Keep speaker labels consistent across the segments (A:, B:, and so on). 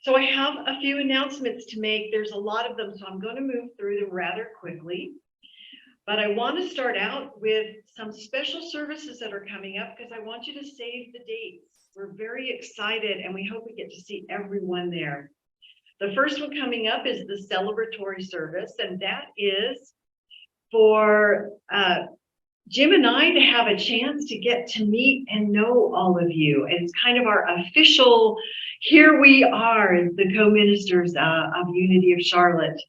A: So I have a few announcements to make. There's a lot of them, so I'm going to move through them rather quickly. But I want to start out with some special services that are coming up because I want you to save the dates. We're very excited and we hope we get to see everyone there. The first one coming up is the celebratory service, and that is for Jim and I to have a chance to get to meet and know all of you. And it's kind of our official, here we are as the co-ministers of Unity of Charlotte.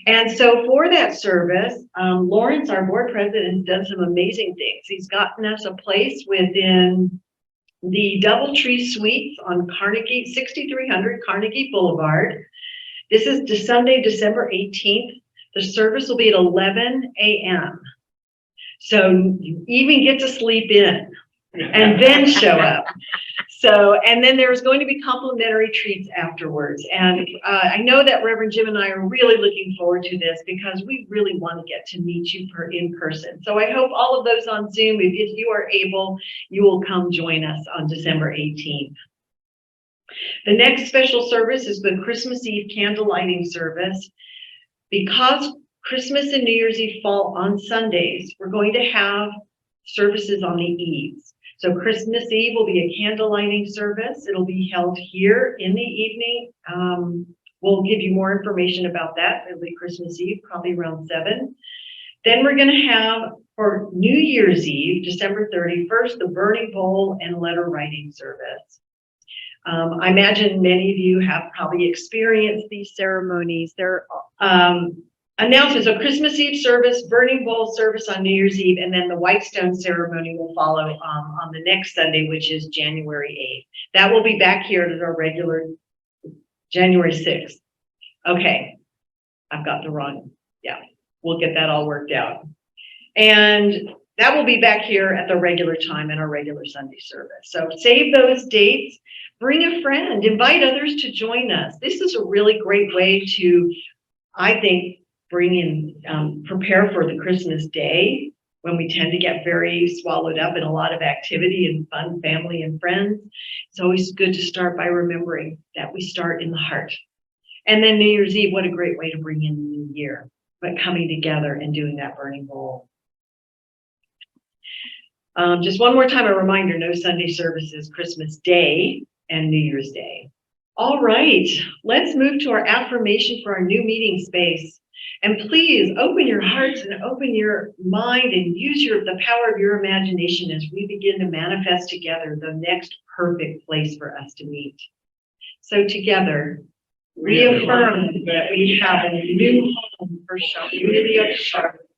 A: And so for that service, Lawrence, our board president, has done some amazing things. He's gotten us a place within the DoubleTree Suites on Carnegie, 6300 Carnegie Boulevard. This is Sunday, December 18th. The service will be at 11 a.m. So you even get to sleep in and then show up. So, and then there's going to be complimentary treats afterwards. And I know that Reverend Jim and I are really looking forward to this because we really want to get to meet you in person. So I hope all of those on Zoom, if you are able, you will come join us on December 18th. The next special service is the Christmas Eve candle lighting service. Because Christmas and New Year's Eve fall on Sundays, we're going to have services on the eves. So Christmas Eve will be a candle lighting service. It'll be held here in the evening. We'll give you more information about that. It'll be Christmas Eve, probably around 7. Then we're going to have for New Year's Eve, December 31st, the burning bowl and letter writing service. I imagine many of you have probably experienced these ceremonies. They're announcements of Christmas Eve service, burning bowl service on New Year's Eve, and then the Whitestone ceremony will follow on the next Sunday, which is January 8th. That will be back here at our regular January 6th. Okay, I've got the wrong, yeah, we'll get that all worked out. And that will be back here at the regular time in our regular Sunday service. So save those dates, bring a friend, invite others to join us. This is a really great way to, I think, bring in, prepare for the Christmas day when we tend to get very swallowed up in a lot of activity and fun, family and friends. It's always good to start by remembering that we start in the heart. And then New Year's Eve, what a great way to bring in the new year, but coming together and doing that burning bowl. Just one more time, a reminder, no Sunday services, Christmas Day and New Year's Day. All right, let's move to our affirmation for our new meeting space. And please open your hearts and open your mind and use the power of your imagination as we begin to manifest together the next perfect place for us to meet. So together, reaffirm that we have a new home for Unity of Charlotte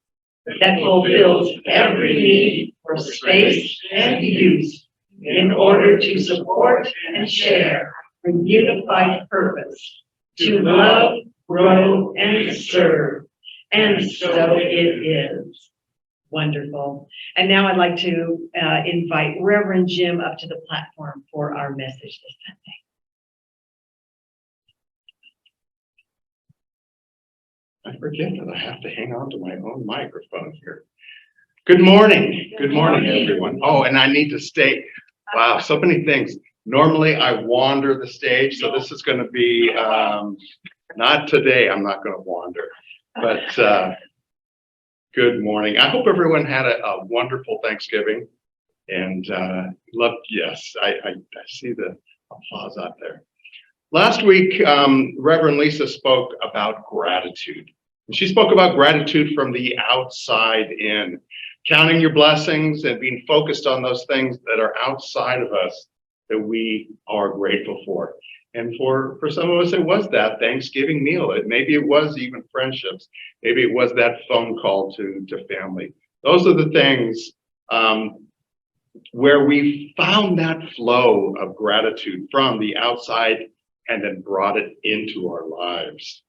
A: that fulfills every need for space and use in order to support and share a unified purpose to love, grow, and serve. And so it is. Wonderful. And now I'd like to invite Reverend Jim up to the platform for our message this Sunday.
B: I forget that I have to hang on to my own microphone here. Good morning. Good morning, everyone. Oh, and I need to state, wow, so many things. Normally I wander the stage, so this is going to be, not today, I'm not going to wander, but good morning. I hope everyone had a wonderful Thanksgiving and yes, I see the applause out there. Last week, Reverend Lisa spoke about gratitude. She spoke about gratitude from the outside in, counting your blessings and being focused on those things that are outside of us that we are grateful for. And for some of us, it was that Thanksgiving meal. Maybe it was even friendships. Maybe it was that phone call to family. Those are the things where we found that flow of gratitude from the outside and then brought it into our lives.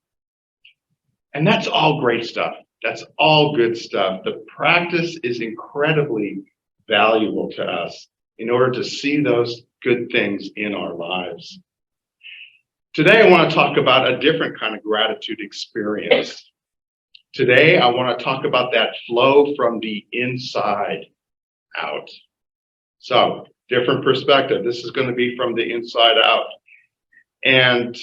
B: And that's all great stuff. That's all good stuff. The practice is incredibly valuable to us in order to see those good things in our lives. Today, I want to talk about a different kind of gratitude experience. Today, I want to talk about that flow from the inside out. So, different perspective. This is going to be from the inside out. And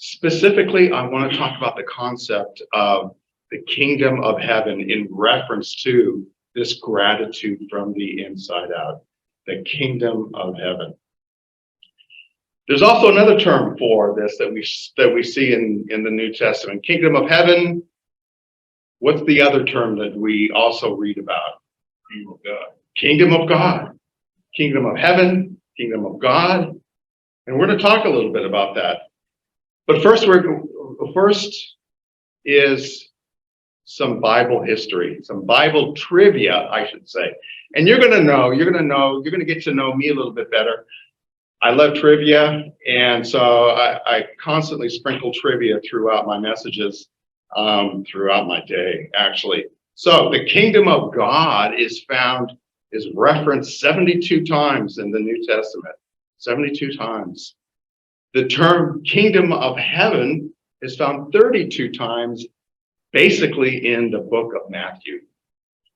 B: Specifically, I want to talk about the concept of the kingdom of heaven in reference to this gratitude from the inside out, the kingdom of heaven. There's also another term for this that we see in the New Testament, kingdom of heaven. What's the other term that we also read about? Kingdom of God. Kingdom of God. Kingdom of heaven, kingdom of God. And we're going to talk a little bit about that. But first is some Bible history, some Bible trivia, I should say. And you're going to get to know me a little bit better. I love trivia, and so I constantly sprinkle trivia throughout my messages, throughout my day, actually. So the kingdom of God is referenced 72 times in the New Testament, 72 times. The term kingdom of heaven is found 32 times, basically in the book of Matthew,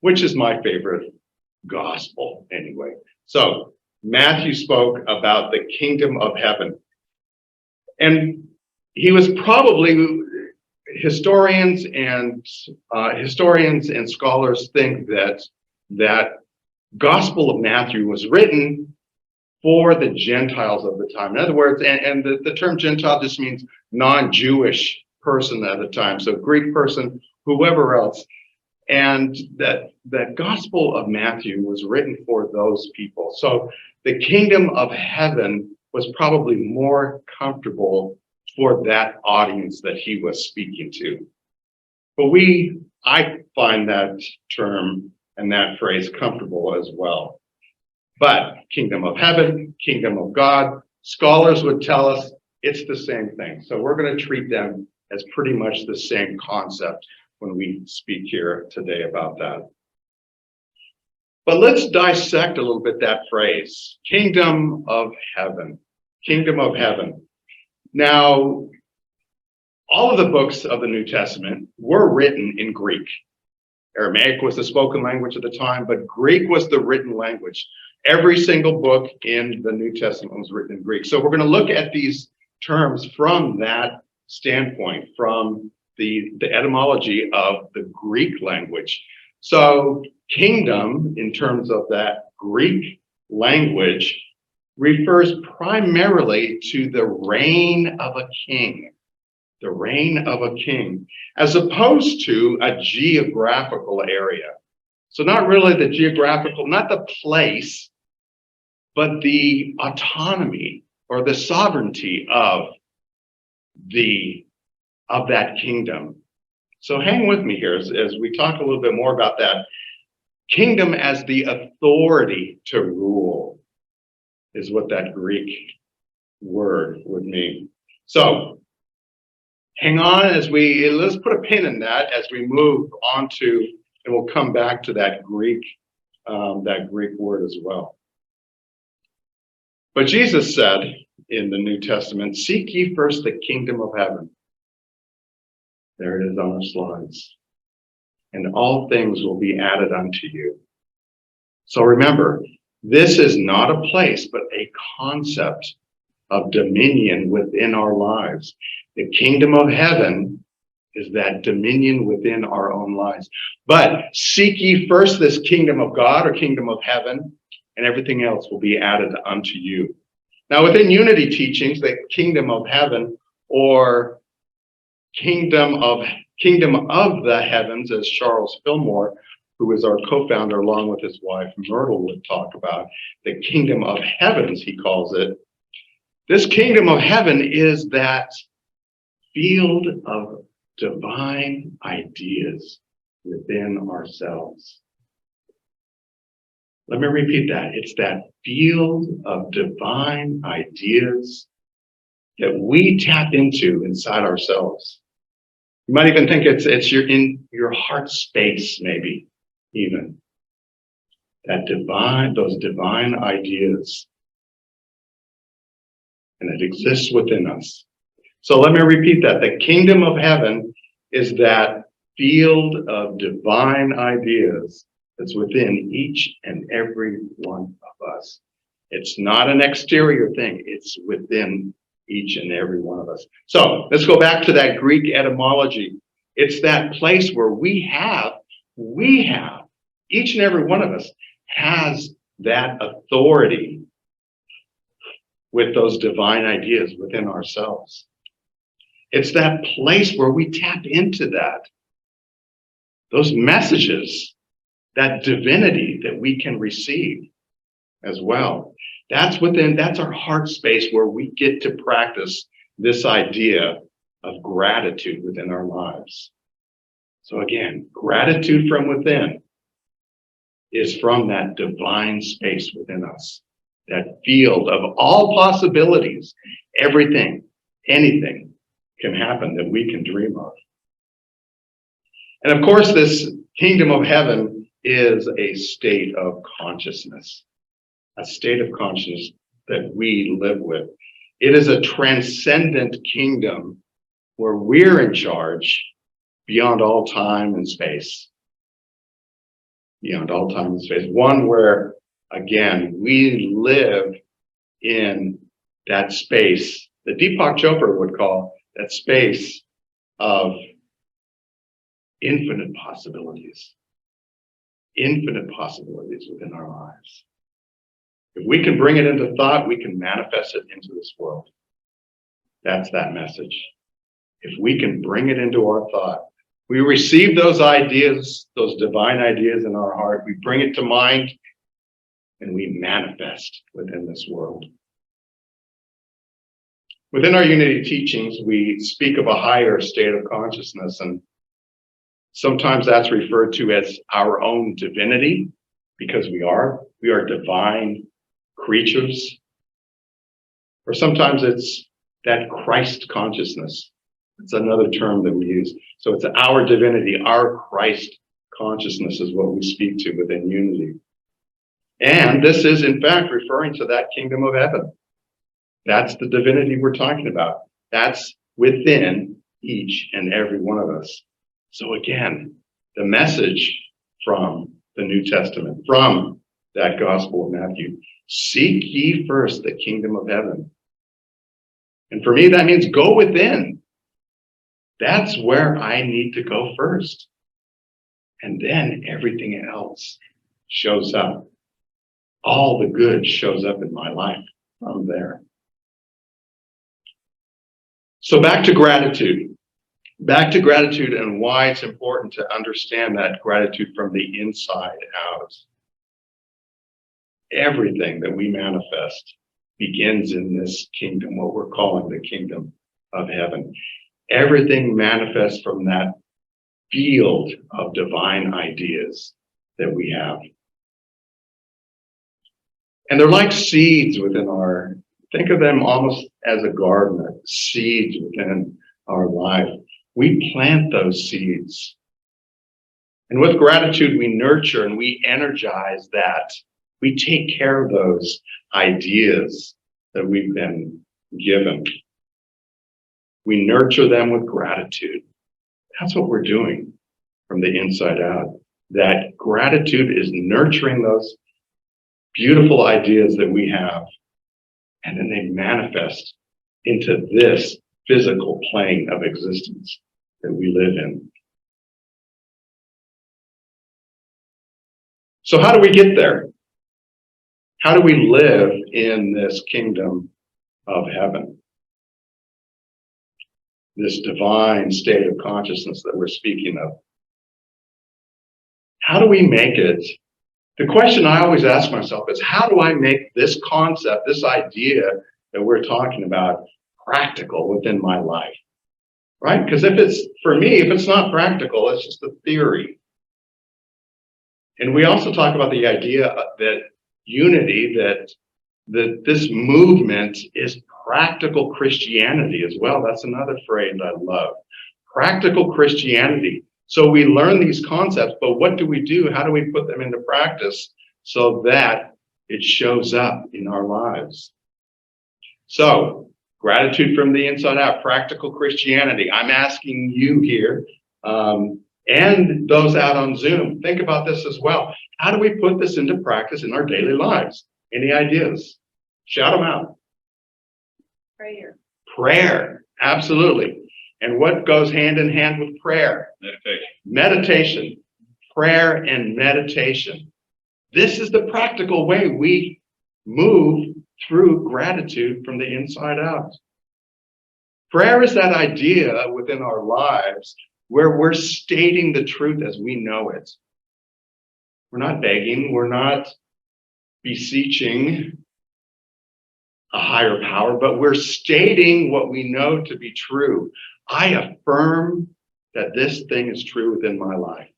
B: which is my favorite gospel anyway. So Matthew spoke about the kingdom of heaven. And he was probably, historians and scholars think that Gospel of Matthew was written for the Gentiles of the time. In other words, and the term Gentile just means non-Jewish person at the time. So Greek person, whoever else. And that Gospel of Matthew was written for those people. So the kingdom of heaven was probably more comfortable for that audience that he was speaking to. But I find that term and that phrase comfortable as well. But kingdom of heaven, kingdom of God, scholars would tell us it's the same thing. So we're going to treat them as pretty much the same concept when we speak here today about that. But let's dissect a little bit that phrase, kingdom of heaven, kingdom of heaven. Now, all of the books of the New Testament were written in Greek. Aramaic was the spoken language at the time, but Greek was the written language. Every single book in the New Testament was written in Greek. So we're going to look at these terms from that standpoint, from the etymology of the Greek language. So kingdom, in terms of that Greek language, refers primarily to the reign of a king, the reign of a king, as opposed to a geographical area. So not really the geographical, not the place, but the autonomy or the sovereignty of that kingdom. So hang with me here as we talk a little bit more about that. Kingdom as the authority to rule is what that Greek word would mean. So hang on let's put a pin in that as we move on to, and we'll come back to that Greek word as well. But Jesus said in the New Testament, seek ye first the kingdom of heaven. There it is on the slides. And all things will be added unto you. So remember, this is not a place, but a concept of dominion within our lives. The kingdom of heaven is that dominion within our own lives. But seek ye first this kingdom of God or kingdom of heaven, and everything else will be added unto you. Now, within unity teachings, the kingdom of heaven or kingdom of the heavens, as Charles Fillmore, who is our co-founder along with his wife Myrtle, would talk about, the kingdom of heavens, he calls it. This kingdom of heaven is that field of divine ideas within ourselves. Let me repeat that. It's that field of divine ideas that we tap into inside ourselves. You might even think it's in your heart space, maybe even. Those divine ideas. And it exists within us. So let me repeat that. The kingdom of heaven is that field of divine ideas that's within each and every one of us. It's not an exterior thing. It's within each and every one of us. So let's go back to that Greek etymology. It's that place where we have, each and every one of us has that authority with those divine ideas within ourselves. It's that place where we tap into that, those messages, that divinity that we can receive as well. That's our heart space where we get to practice this idea of gratitude within our lives. So again, gratitude from within is from that divine space within us, that field of all possibilities. Everything, anything can happen that we can dream of. And of course, this kingdom of heaven is a state of consciousness, a state of consciousness that we live with. It is a transcendent kingdom where we're in charge beyond all time and space. Beyond all time and space. One where, again, we live in that space that Deepak Chopra would call that space of infinite possibilities within our lives. If we can bring it into thought, we can manifest it into this world. That's that message. If we can bring it into our thought, we receive those ideas, those divine ideas in our heart, we bring it to mind, and we manifest within this world. Within our Unity teachings, we speak of a higher state of consciousness, and sometimes that's referred to as our own divinity, because we are divine creatures. Or sometimes it's that Christ consciousness. It's another term that we use. So it's our divinity, our Christ consciousness is what we speak to within Unity. And this is in fact referring to that kingdom of heaven. That's the divinity we're talking about. That's within each and every one of us. So again, the message from the New Testament, from that Gospel of Matthew, seek ye first the kingdom of heaven. And for me, that means go within. That's where I need to go first. And then everything else shows up. All the good shows up in my life from there. So back to gratitude. Back to gratitude and why it's important to understand that gratitude from the inside out. Everything that we manifest begins in this kingdom, what we're calling the kingdom of heaven. Everything manifests from that field of divine ideas that we have. And they're like seeds within think of them almost as a garden, seeds within our life. We plant those seeds. And with gratitude, we nurture and we energize that. We take care of those ideas that we've been given. We nurture them with gratitude. That's what we're doing from the inside out. That gratitude is nurturing those beautiful ideas that we have, and then they manifest into this physical plane of existence that we live in. So how do we get there? How do we live in this kingdom of heaven? This divine state of consciousness that we're speaking of. How do we make it? The question I always ask myself is, how do I make this concept, this idea that we're talking about, practical within my life? Right? Because if it's not practical, it's just a theory. And we also talk about the idea that unity, that this movement is practical Christianity as well. That's another phrase I love. Practical Christianity. So we learn these concepts, but what do we do? How do we put them into practice so that it shows up in our lives? So, gratitude from the inside out, practical Christianity. I'm asking you here and those out on Zoom, think about this as well. How do we put this into practice in our daily lives? Any ideas? Shout them out.
A: Prayer.
B: Prayer, absolutely. And what goes hand in hand with prayer? Meditation. Prayer and meditation. This is the practical way we move through gratitude from the inside out. Prayer is that idea within our lives where we're stating the truth as we know it. We're not begging, we're not beseeching a higher power, but we're stating what we know to be true. I affirm that this thing is true within my life.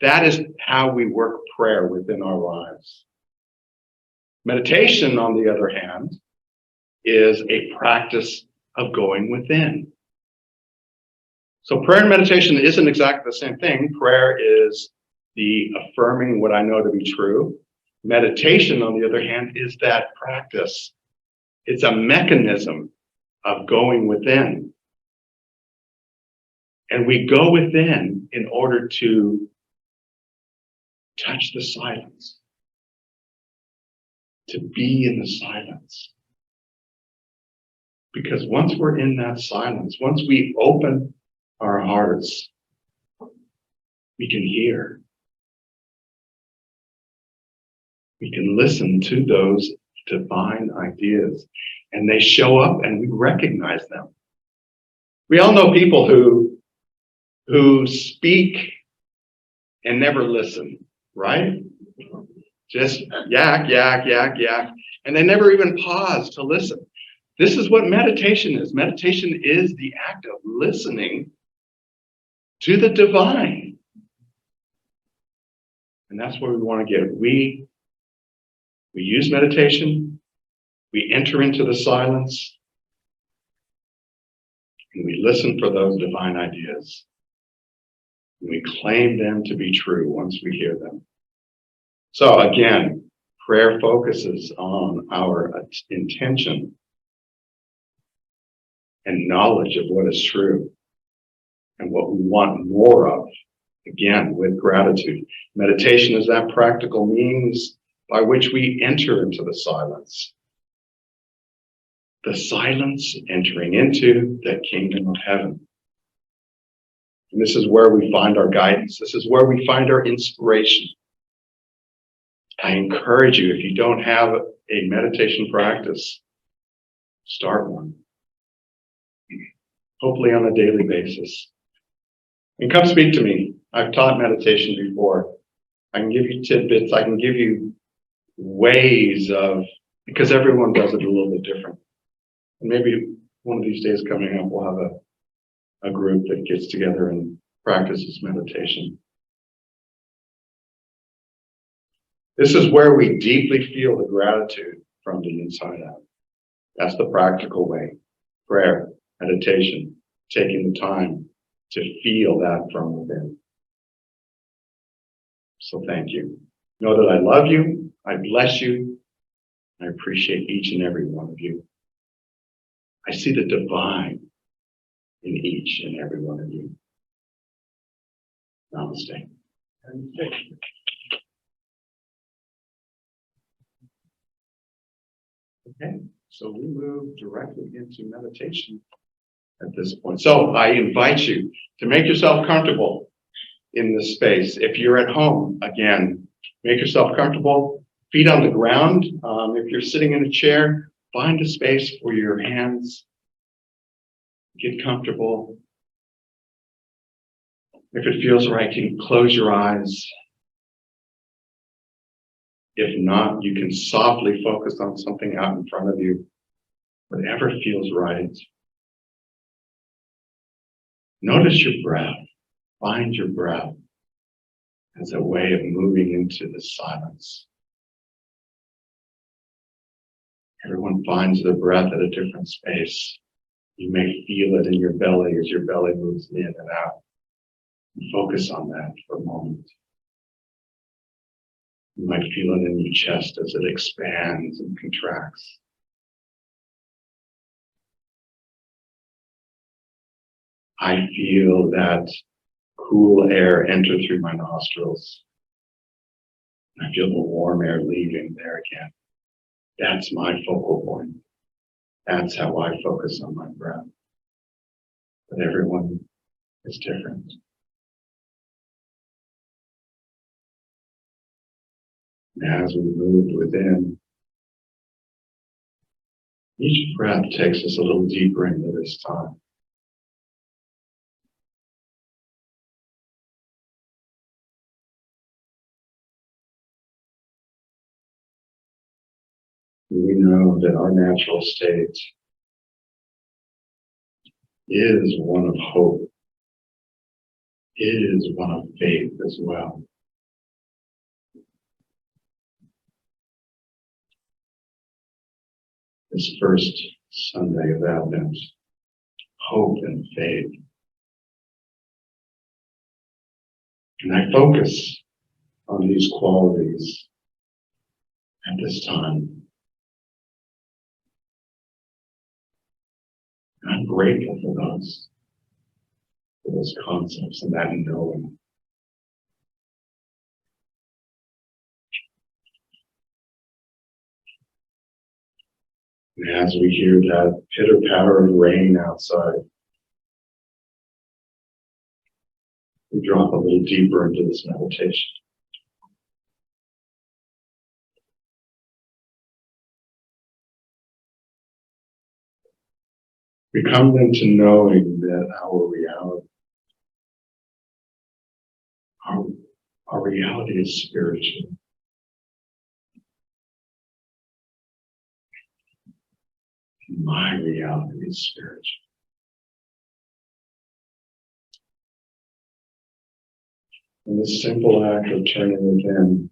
B: That is how we work prayer within our lives. Meditation, on the other hand, is a practice of going within. So prayer and meditation isn't exactly the same thing. Prayer is the affirming what I know to be true. Meditation, on the other hand, is that practice. It's a mechanism of going within. And we go within in order to touch the silence, to be in the silence. Because once we're in that silence, once we open our hearts, we can hear. We can listen to those divine ideas, and they show up and we recognize them. We all know people who speak and never listen, right? Just yak, yak, yak, yak, and they never even pause to listen. This is what meditation is. Meditation is the act of listening to the divine. And that's where we want to get. We use meditation, we enter into the silence, and we listen for those divine ideas. And we claim them to be true once we hear them. So again, prayer focuses on our intention and knowledge of what is true and what we want more of, again, with gratitude. Meditation is that practical means by which we enter into the silence. The silence entering into the kingdom of heaven. And this is where we find our guidance. This is where we find our inspiration. I encourage you, if you don't have a meditation practice, start one. Hopefully on a daily basis. And come speak to me. I've taught meditation before. I can give you tidbits. I can give you ways of, because everyone does it a little bit different. And maybe one of these days coming up, we'll have a group that gets together and practices meditation. This is where we deeply feel the gratitude from the inside out. That's the practical way. Prayer, meditation, taking the time to feel that from within. So thank you. Know that I love you, I bless you, I appreciate each and every one of you. I see the divine in each and every one of you. Namaste. Okay, so we move directly into meditation at this point. So I invite you to make yourself comfortable in this space. If you're at home, again, make yourself comfortable, feet on the ground. If you're sitting in a chair, find a space for your hands. Get comfortable. If it feels right, you can close your eyes. If not, you can softly focus on something out in front of you, whatever feels right. Notice your breath. Find your breath as a way of moving into the silence. Everyone finds their breath at a different space. You may feel it in your belly as your belly moves in and out. Focus on that for a moment. You might feel it in your chest as it expands and contracts. I feel that cool air enter through my nostrils. I feel the warm air leaving there again. That's my focal point. That's how I focus on my breath. But everyone is different. And as we move within, each breath takes us a little deeper into this time. We know that our natural state is one of hope, is one of faith as well. This first Sunday of Advent, hope and faith. And I focus on these qualities at this time. And I'm grateful for those concepts and that knowing. And as we hear that pitter patter of rain outside, we drop a little deeper into this meditation. We come into knowing that our reality, our reality is spiritual. My reality is spiritual. And this simple act of turning within,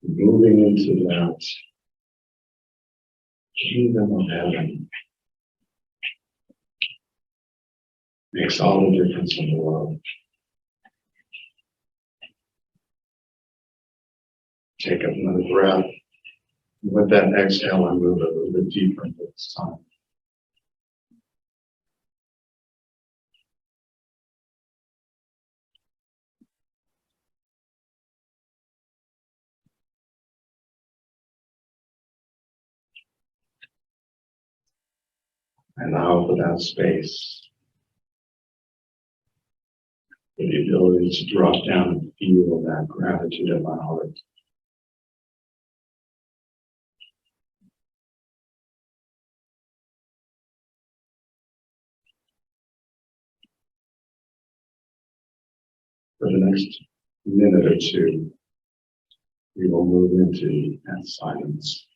B: moving into that kingdom of heaven, makes all the difference in the world. Take up another breath. With that exhale, I move a little bit deeper into this time. And now for that space, for the ability to drop down and feel that gratitude in my heart. For the next minute or two, we will move into that silence.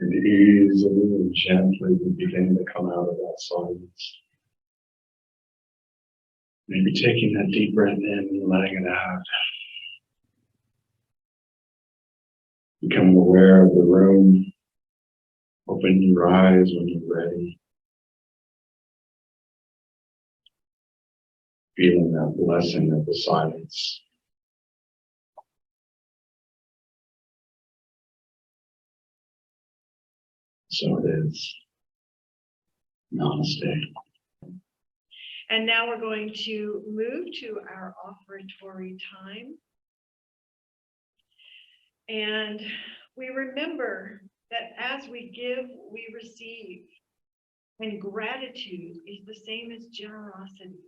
B: And easily and gently we begin to come out of that silence. Maybe taking that deep breath in and letting it out. Become aware of the room. Open your eyes when you're ready. Feeling that blessing of the silence. So it is. Namaste.
A: And now we're going to move to our offertory time. And we remember that as we give, we receive. And gratitude is the same as generosity,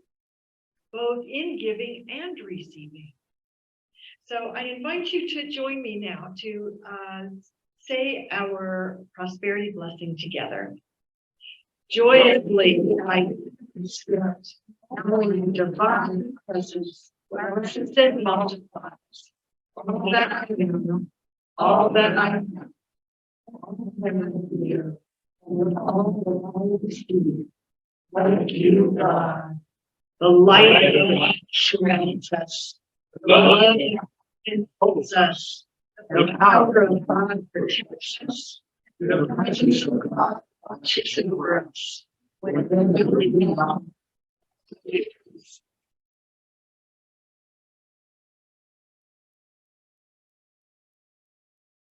A: both in giving and receiving. So I invite you to join me now to say our prosperity blessing together. Joyously, I Spirit, knowing divine presence, flourishes and multiplies. All that I am, all that I am, all that I hear, and all that I receive. Like you, God, the light of life surrounds us. The love enfolds us. The power of God protects us. The presence of God watches over us. When we belong.